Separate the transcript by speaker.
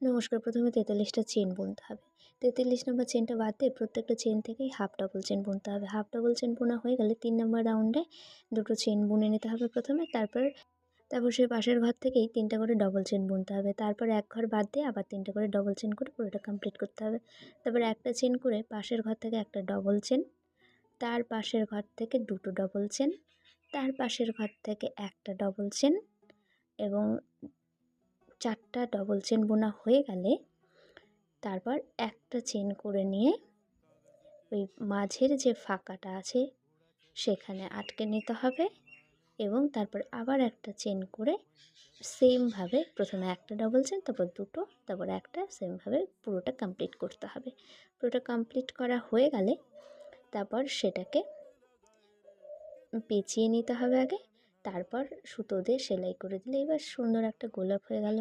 Speaker 1: নমস্কার। প্রথমে ৪৩টা চেন বুনতে হবে। ৪৩ নম্বর চেনটা বাদ দিয়ে প্রত্যেকটা চেন থেকেই হাফ ডবল চেন বুনতে হবে। হাফ ডবল চেন বোনা হয়ে গেলে ৩ নম্বর রাউন্ডে ২টো চেন বুনে নিতে হবে প্রথমে। তারপর সেই পাশের ঘর থেকেই ৩টা করে ডবল চেন বুনতে হবে। তারপর এক ঘর বাদ দিয়ে আবার ৩টা করে ডবল চেন করে পুরোটা কমপ্লিট করতে হবে। তারপর একটা চেন করে পাশের ঘর থেকে একটা ডবল চেন, তার পাশের ঘর থেকে 2টো ডবল চেন, তার পাশের ঘর থেকে একটা ডবল চেন এবং 4টা ডবল চেন বোনা হয়ে গেলে তারপর একটা চেন করে নিয়ে ওই মাঝের যে ফাঁকাটা আছে সেখানে আটকে নিতে হবে এবং তারপর আবার একটা চেন করে সেমভাবে প্রথমে একটা ডবল চেন, তারপর 2টো, তারপর একটা, সেমভাবে পুরোটা কমপ্লিট করতে হবে। পুরোটা কমপ্লিট করা হয়ে গেলে তারপর সেটাকে পেঁচিয়ে নিতে হবে আগে, তারপর সুতো দিয়ে সেলাই করে দিলে এবার সুন্দর একটা গোলাপ হয়ে গেল।